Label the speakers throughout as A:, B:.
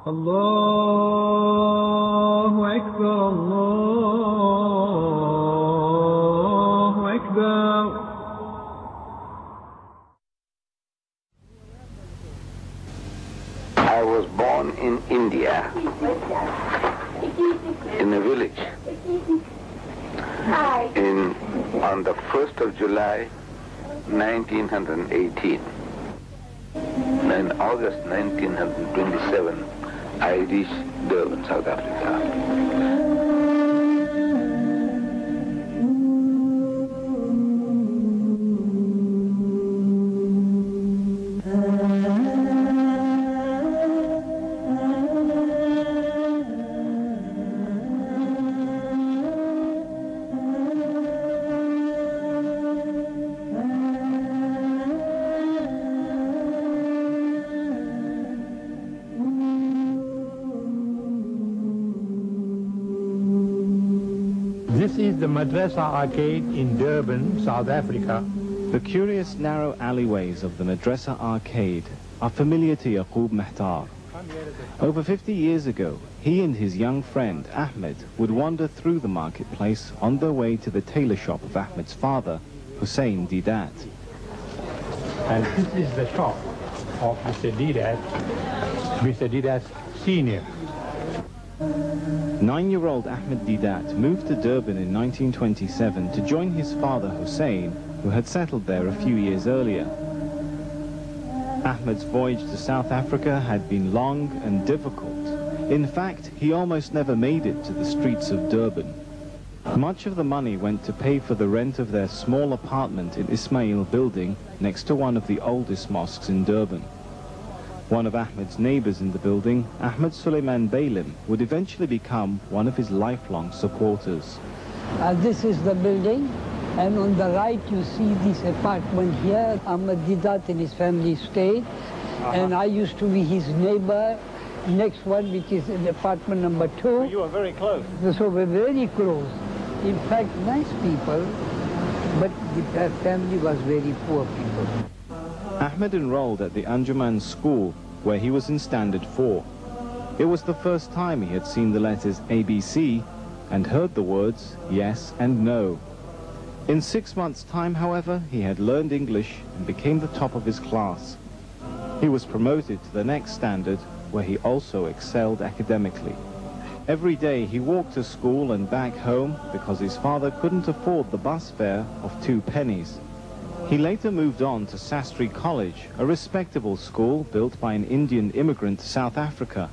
A: الله أكبر الله أكبر.
B: I was born in India, in a village, on the 1st of July, 1918. In August 1927, I reached Durban, South Africa.
C: This is the Madrasa Arcade in Durban, South Africa.
D: The curious narrow alleyways of the Madrasa Arcade are familiar to Yaqub Mehtar. Over 50 years ago, he and his young friend Ahmed would wander through the marketplace on their way to the tailor shop of Ahmed's father, Hussein Deedat.
C: And this is the shop of Mr. Deedat Senior.
D: 9-year-old Ahmed Deedat moved to Durban in 1927 to join his father Hussein, who had settled there a few years earlier. Ahmed's voyage to South Africa had been long and difficult. In fact, he almost never made it to the streets of Durban. Much of the money went to pay for the rent of their small apartment in Ismail Building, next to one of the oldest mosques in Durban. One of Ahmed's neighbors in the building, Ahmed Suleiman Beylim, would eventually become one of his lifelong supporters.
E: This is the building, and on the right you see this apartment here. Ahmed Deedat and his family stayed, and I used to be his neighbor. Next one, which is in apartment number 2.
D: So you are very close.
E: So we're very close. In fact, nice people, but the family was very poor people.
D: Ahmed enrolled at the Anjuman school, where he was in Standard 4. It was the first time he had seen the letters ABC and heard the words yes and no. In 6 months' time, however, he had learned English and became the top of his class. He was promoted to the next standard, where he also excelled academically. Every day he walked to school and back home because his father couldn't afford the bus fare of 2 pennies. He later moved on to Sastry College, a respectable school built by an Indian immigrant to South Africa.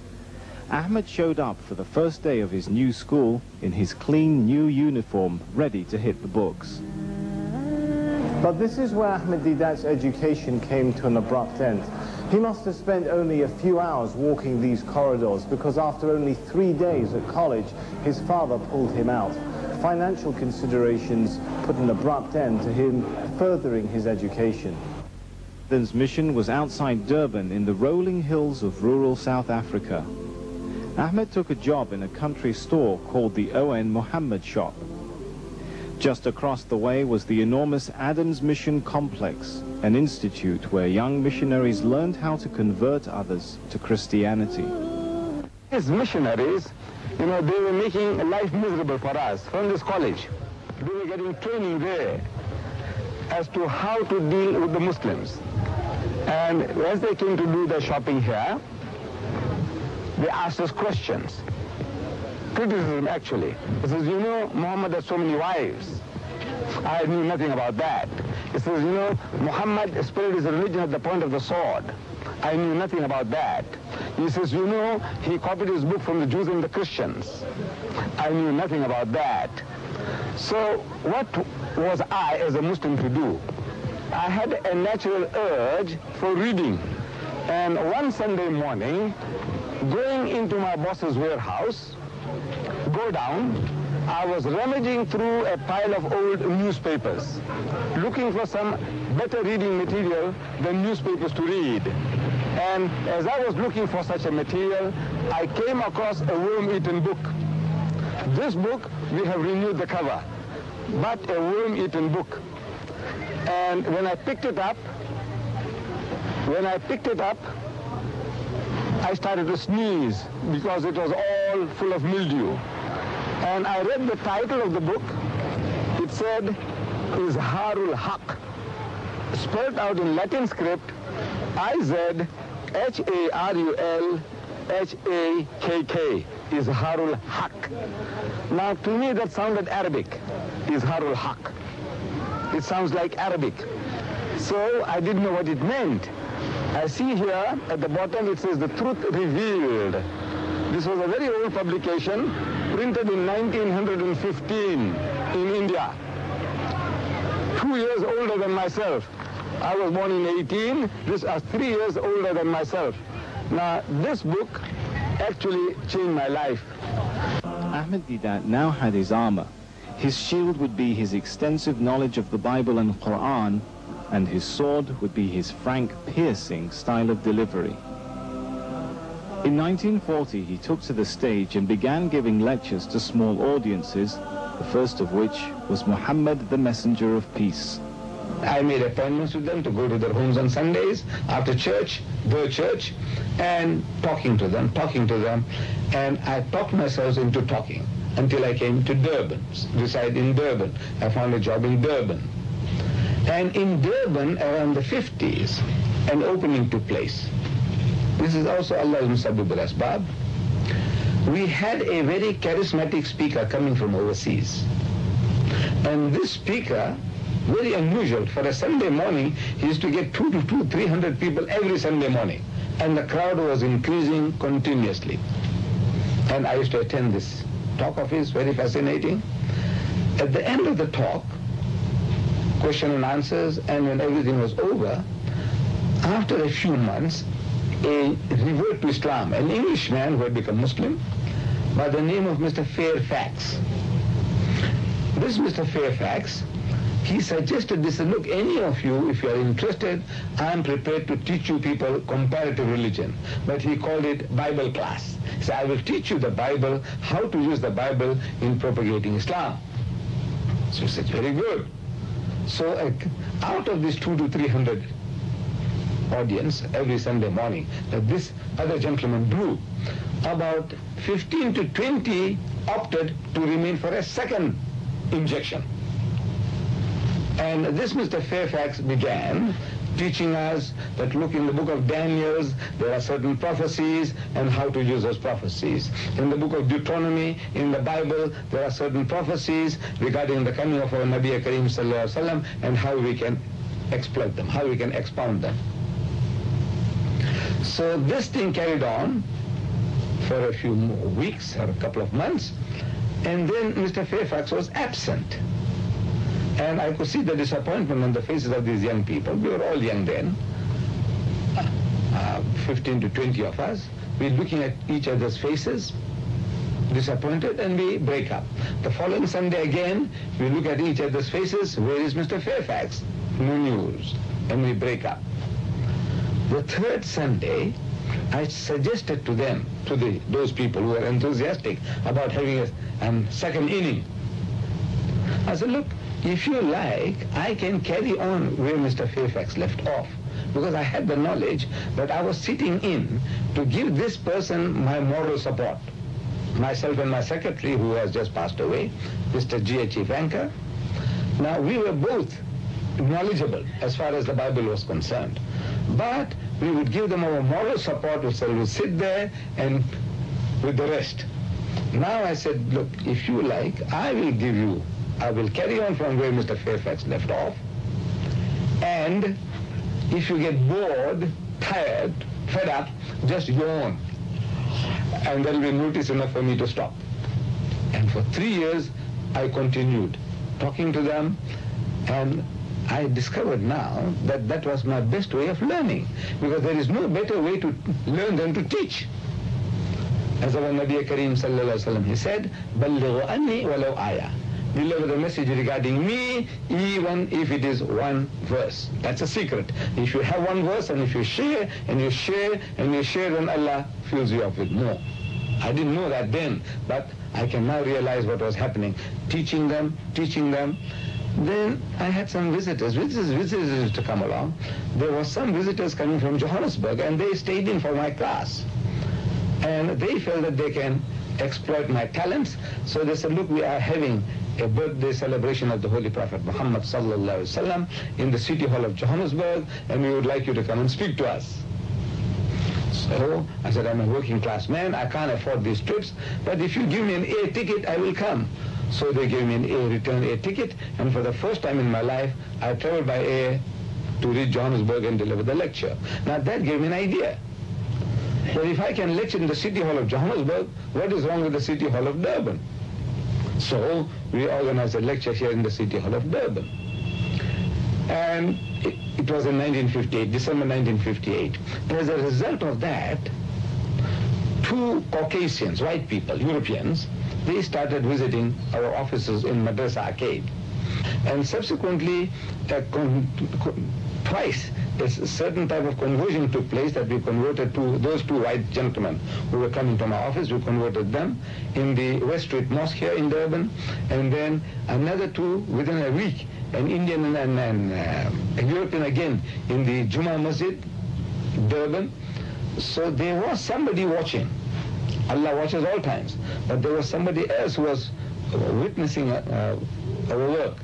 D: Ahmed showed up for the first day of his new school in his clean new uniform, ready to hit the books.
F: But this is where Ahmed Deedat's education came to an abrupt end. He must have spent only a few hours walking these corridors because after only 3 days at college, his father pulled him out. Financial considerations put an abrupt end to him furthering his education.
D: Ahmed's mission was outside Durban in the rolling hills of rural South Africa. Ahmed took a job in a country store called the O.N. Mohammed shop. Just across the way was the enormous Adams Mission Complex, an institute where young missionaries learned how to convert others to Christianity.
B: These missionaries, you know, they were making life miserable for us from this college. They were getting training there as to how to deal with the Muslims. And as they came to do their shopping here, they asked us questions. Criticism, actually. It says, you know, Muhammad has so many wives. I knew nothing about that. It says, you know, Muhammad spread his religion at the point of the sword. I knew nothing about that. He says, you know, he copied his book from the Jews and the Christians. I knew nothing about that. So what was I as a Muslim to do? I had a natural urge for reading. And one Sunday morning, going into my boss's warehouse, go down, I was rummaging through a pile of old newspapers, looking for some better reading material than newspapers to read. And as I was looking for such a material, I came across a worm-eaten book. This book, we have renewed the cover, but a worm-eaten book. And when I picked it up, I started to sneeze because it was all full of mildew. And I read the title of the book. It said, Izharul Haq, spelled out in Latin script, IZHARULHAKK, Izharul Haq. Now to me that sounded Arabic, Izharul Haq. It sounds like Arabic. So I didn't know what it meant. I see here at the bottom it says the truth revealed. This was a very old publication, printed in 1915 in India. 2 years older than myself. I was born in 18, this is 3 years older than myself. Now this book actually changed my life.
D: Ahmad Deedat now had his armor. His shield would be his extensive knowledge of the Bible and Quran, and his sword would be his frank, piercing style of delivery. In 1940, he took to the stage and began giving lectures to small audiences, the first of which was Muhammad, the Messenger of Peace.
B: I made appointments with them to go to their homes on Sundays, after church, their church, and talking to them, and I talked myself into talking until I came to Durban, reside in Durban. I found a job in Durban. And in Durban, around the 50s, an opening took place. This is also Allah's Musabbib al-Asbab. We had a very charismatic speaker coming from overseas. And this speaker, very unusual, for a Sunday morning, he used to get 300 people every Sunday morning. And the crowd was increasing continuously. And I used to attend this talk of his, very fascinating. At the end of the talk, question and answers, and when everything was over, after a few months, a revert to Islam, an Englishman who had become Muslim, by the name of Mr. Fairfax. This Mr. Fairfax, he suggested this, look, any of you, if you are interested, I am prepared to teach you people comparative religion. But he called it Bible class. He said, I will teach you the Bible, how to use the Bible in propagating Islam. So he said, very good. So out of this 200 to 300 audience every Sunday morning that this other gentleman drew, about 15 to 20 opted to remain for a second injection. And this Mr. Fairfax began teaching us that, look, in the book of Daniel, there are certain prophecies and how to use those prophecies. In the book of Deuteronomy, in the Bible, there are certain prophecies regarding the coming of our Nabi Kareem Sallallahu Alaihi Wasallam and how we can exploit them, how we can expound them. So this thing carried on for a few weeks or a couple of months, and then Mr. Fairfax was absent. And I could see the disappointment on the faces of these young people. We were all young then, 15 to 20 of us. We're looking at each other's faces, disappointed, and we break up. The following Sunday again, we look at each other's faces. Where is Mr. Fairfax? No news. And we break up. The third Sunday, I suggested to them, to those people who were enthusiastic about having a second inning, I said, look, if you like, I can carry on where Mr. Fairfax left off, because I had the knowledge that I was sitting in to give this person my moral support. Myself and my secretary, who has just passed away, Mr. G.H. Yahkى. Now, we were both knowledgeable as far as the Bible was concerned, but we would give them our moral support, so we would sit there and with the rest. Now I said, look, if you like, I will carry on from where Mr. Fairfax left off, and if you get bored, tired, fed up, just yawn, and there will be notice enough for me to stop. And for 3 years, I continued talking to them, and I discovered now that that was my best way of learning, because there is no better way to learn than to teach. As our Nabi Kareem Sallallahu Alaihi Wasallam, he said, "Ballighu anni walau ayah." Deliver the message regarding me, even if it is one verse. That's a secret. If you have one verse, and if you share, and you share, and you share, then Allah fills you up with more. I didn't know that then, but I can now realize what was happening. Teaching them. Then I had some visitors to come along. There were some visitors coming from Johannesburg, and they stayed in for my class. And they felt that they can exploit my talents. So they said, look, we are having a birthday celebration of the Holy Prophet Muhammad sallallahu alaihi wasallam in the City Hall of Johannesburg, and we would like you to come and speak to us. So I said, I'm a working class man, I can't afford these trips, but if you give me an air ticket, I will come. So they gave me an return air ticket, and for the first time in my life, I traveled by air to reach Johannesburg and deliver the lecture. Now that gave me an idea. But if I can lecture in the City Hall of Johannesburg, what is wrong with the City Hall of Durban? So we organized a lecture here in the City Hall of Durban. And it was in 1958, December 1958. As a result of that, two Caucasians, white people, Europeans, they started visiting our offices in Madrasa Arcade. And subsequently, twice, a certain type of conversion took place that we converted to those two white gentlemen who were coming to my office. We converted them in the West Street Mosque here in Durban, and then another two within a week, an Indian and a European again in the Juma Masjid, Durban. So there was somebody watching. Allah watches all times. But there was somebody else who was witnessing our work.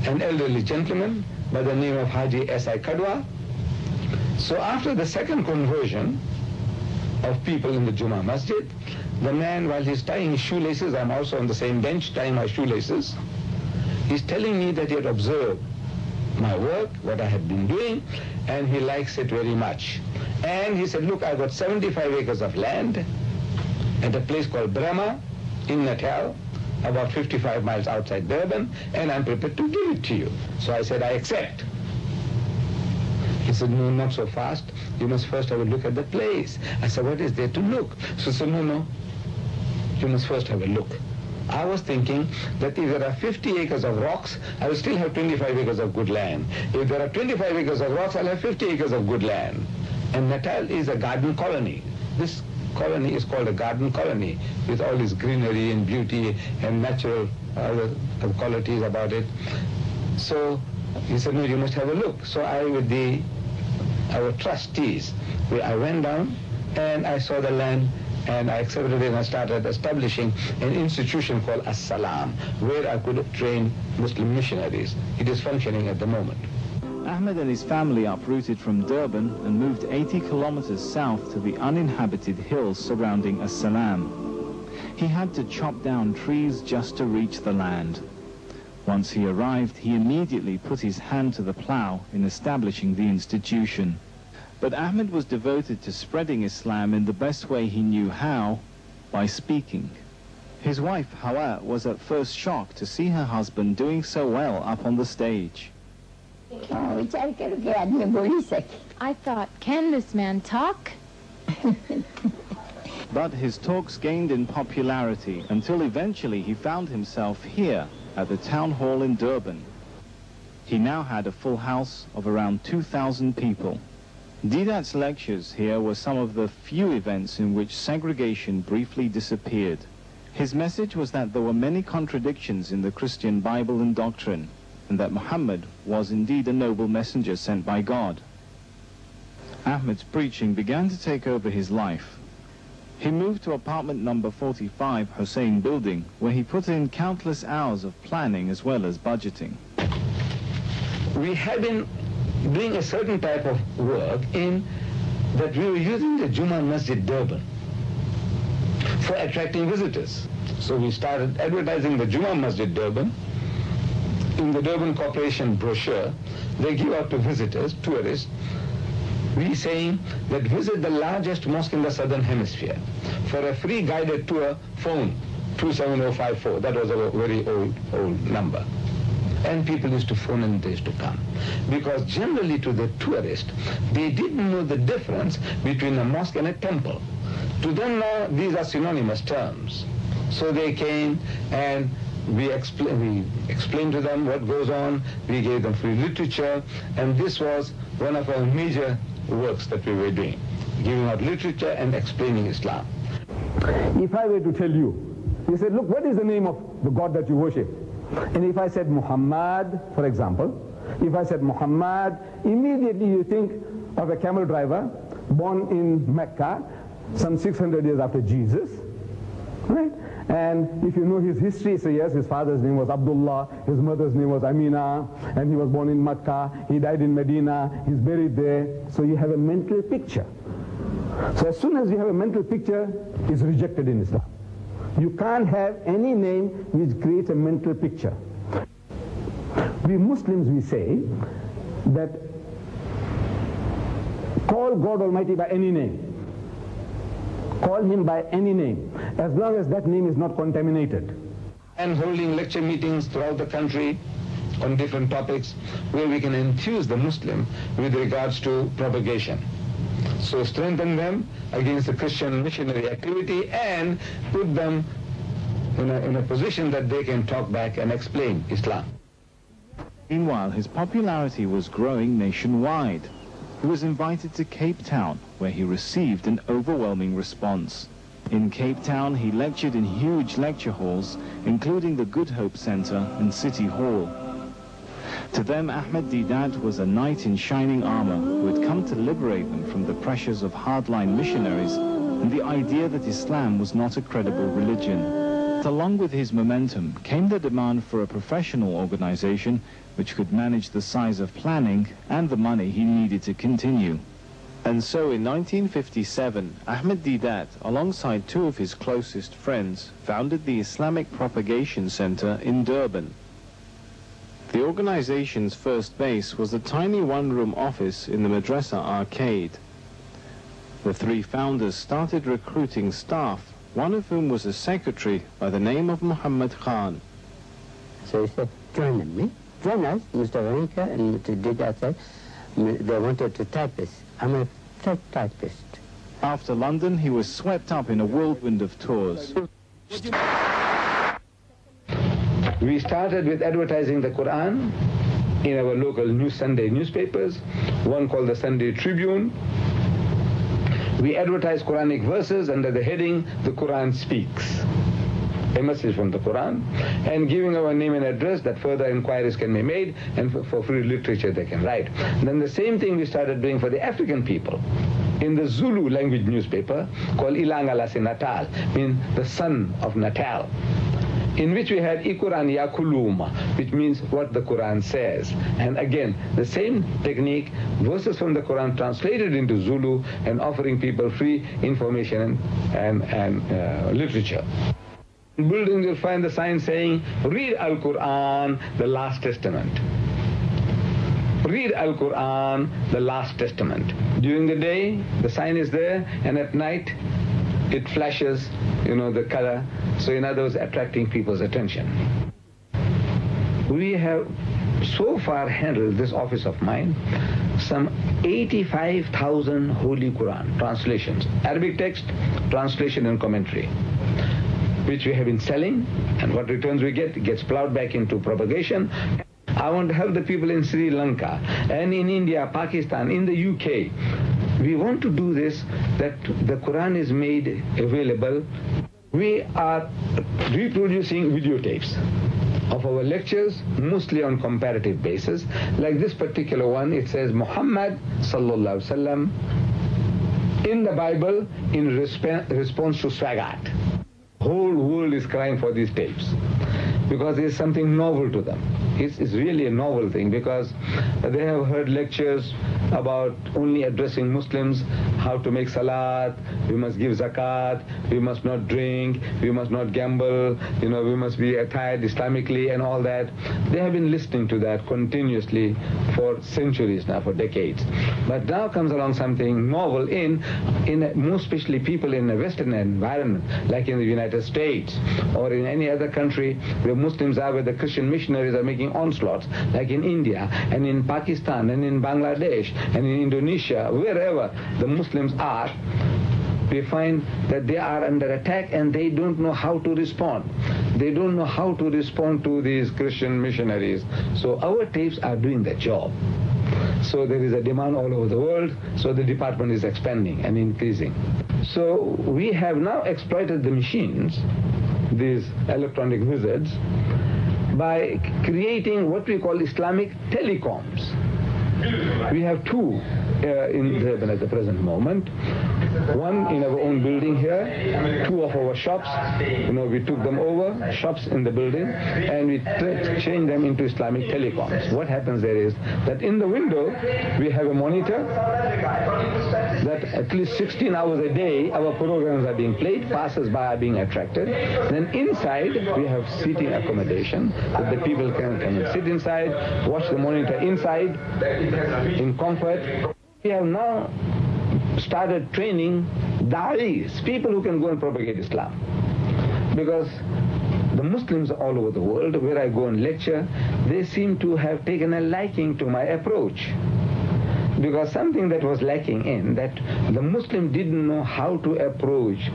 B: An elderly gentleman by the name of Haji S.I. Kadwa. So after the second conversion of people in the Juma Masjid, the man, while he's tying his shoelaces, I'm also on the same bench tying my shoelaces, he's telling me that he had observed my work, what I had been doing, and he likes it very much. And he said, look, I've got 75 acres of land at a place called Brahma in Natal, about 55 miles outside Durban, and I'm prepared to give it to you. So I said, I accept. He said, no, not so fast. You must first have a look at the place. I said, what is there to look? So he said, no, you must first have a look. I was thinking that if there are 50 acres of rocks, I will still have 25 acres of good land. If there are 25 acres of rocks, I'll have 50 acres of good land. And Natal is a garden colony. This colony is called a garden colony with all its greenery and beauty and natural other qualities about it. So he said, no, you must have a look. So I, with our trustees, I went down and I saw the land, and I accepted it, and I started establishing an institution called As-Salam, where I could train Muslim missionaries. It is functioning at the moment.
D: Ahmed and his family uprooted from Durban and moved 80 kilometers south to the uninhabited hills surrounding As-Salam. He had to chop down trees just to reach the land. Once he arrived, he immediately put his hand to the plow in establishing the institution. But Ahmed was devoted to spreading Islam in the best way he knew how, by speaking. His wife, Hawa, was at first shocked to see her husband doing so well up on the stage.
G: I thought, can this man talk?
D: But his talks gained in popularity until eventually he found himself here at the town hall in Durban. He now had a full house of around 2,000 people. Deedat's lectures here were some of the few events in which segregation briefly disappeared. His message was that there were many contradictions in the Christian Bible and doctrine, and that Muhammad was indeed a noble messenger sent by God. Ahmed's preaching began to take over his life. He moved to apartment number 45, Hussein Building, where he put in countless hours of planning as well as budgeting.
B: We had been doing a certain type of work in that we were using the Juma Masjid Durban for attracting visitors. So we started advertising the Juma Masjid Durban. In the Durban Corporation brochure, they give out to visitors, tourists, we saying that visit the largest mosque in the southern hemisphere. For a free guided tour, phone 27054. That was a very old number. And people used to phone and they used to come. Because generally to the tourist, they didn't know the difference between a mosque and a temple. To them now, these are synonymous terms. So they came and we explained to them what goes on. We gave them free literature, and this was one of our major works that we were doing, giving out literature and explaining Islam.
H: If I were to tell you, you said, look, what is the name of the God that you worship? And if I said Muhammad, for example, if I said Muhammad, immediately you think of a camel driver born in Mecca, some 600 years after Jesus, right? And if you know his history, so yes, his father's name was Abdullah, his mother's name was Amina, and he was born in Makkah, he died in Medina, he's buried there. So you have a mental picture. So as soon as you have a mental picture, it's rejected in Islam. You can't have any name which creates a mental picture. We Muslims, we say that call God Almighty by any name. Call him by any name, as long as that name is not contaminated.
B: And holding lecture meetings throughout the country on different topics where we can enthuse the Muslim with regards to propagation. So strengthen them against the Christian missionary activity and put them in a position that they can talk back and explain Islam.
D: Meanwhile, his popularity was growing nationwide. He was invited to Cape Town, where he received an overwhelming response. In Cape Town, he lectured in huge lecture halls, including the Good Hope Center and City Hall. To them, Ahmad Deedat was a knight in shining armor who had come to liberate them from the pressures of hardline missionaries and the idea that Islam was not a credible religion. Along with his momentum came the demand for a professional organization which could manage the size of planning and the money he needed to continue. And so in 1957, Ahmad Deedat, alongside two of his closest friends, founded the Islamic Propagation Center in Durban. The organization's first base was a tiny one-room office in the Madrasa Arcade. The three founders started recruiting staff, one of whom was a secretary by the name of Muhammad Khan.
I: So he said, join me. Join us, Mr. Yahkى and Mr. Deedat said, they wanted to typist. I'm a typist.
D: After London, he was swept up in a whirlwind of tours.
B: We started with advertising the Quran in our local Sunday newspapers, one called the Sunday Tribune. We advertised Quranic verses under the heading, The Quran Speaks, a message from the Quran, and giving our name and address that further inquiries can be made, and for free literature they can write. Then the same thing we started doing for the African people in the Zulu language newspaper called Ilanga Lase Natal, means the son of Natal, in which we had Quran Yakuluma, which means what the Quran says. And again, the same technique, verses from the Quran translated into Zulu and offering people free information and literature. In buildings you'll find the sign saying, read Al-Quran, the Last Testament. Read Al-Quran, the Last Testament. During the day, the sign is there, and at night, it flashes, the color. So in other words, attracting people's attention. We have so far handled this office of mine, some 85,000 Holy Quran translations, Arabic text, translation and commentary, which we have been selling, and what returns we get gets plowed back into propagation. I want to help the people in Sri Lanka and in India, Pakistan, in the UK. We want to do this, that the Quran is made available. We are reproducing videotapes of our lectures, mostly on comparative basis. Like this particular one, it says Muhammad sallallahu alaihi wasallam in the Bible in response to Swagat. Whole world is crying for these tapes because it's something novel to them. It's really a novel thing because they have heard lectures about only addressing Muslims, how to make salat, we must give zakat, we must not drink, we must not gamble, we must be attired Islamically and all that. They have been listening to that continuously for centuries now, for decades. But now comes along something novel most especially people in a Western environment, like in the United States or in any other country where Muslims are, where the Christian missionaries are making onslaughts, like in India and in Pakistan and in Bangladesh and in Indonesia, wherever the Muslims are, we find that they are under attack and they don't know how to respond. They don't know how to respond to these Christian missionaries. So our tapes are doing the job. So there is a demand all over the world, so the department is expanding and increasing. So we have now exploited the machines, these electronic wizards, by creating what we call Islamic telecoms. We have two in Durban at the present moment. One in our own building here, two of our shops, we took them over, shops in the building, and we changed them into Islamic telecoms. What happens there is that in the window, we have a monitor that at least 16 hours a day, our programs are being played, passers-by are being attracted. Then inside, we have seating accommodation that the people can come and sit inside, watch the monitor inside in comfort. We have now started training da'is, people who can go and propagate Islam. Because the Muslims all over the world, where I go and lecture, they seem to have taken a liking to my approach. Because something that was lacking in, that the Muslim didn't know how to approach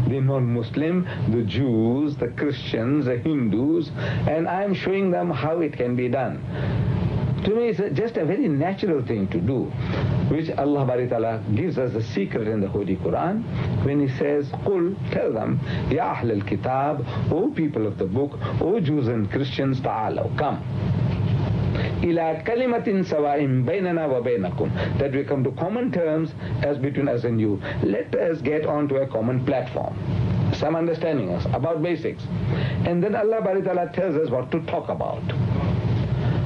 B: the non-Muslim, the Jews, the Christians, the Hindus, and I'm showing them how it can be done. To me, it's just a very natural thing to do, which Allah Bari Ta'ala gives us the secret in the Holy Quran when He says, "Qul," tell them, "Ya Ahl al-Kitab, O people of the book, O Jews and Christians, ta'alaw, come. Ila kalimatin sawa'in baynana wa baynakum," that we come to common terms as between us and you. Let us get onto a common platform, some understanding us about basics. And then Allah Bari Ta'ala tells us what to talk about.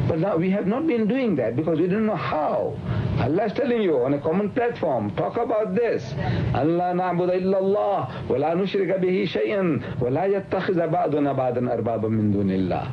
B: But now we have not been doing that because we don't know how. Allah is telling you on a common platform, talk about this. Allah na'budu illallah wa la nushrika bihi shay'an wa la yattakhidha ba'duna ba'dan arbaba min dunillah.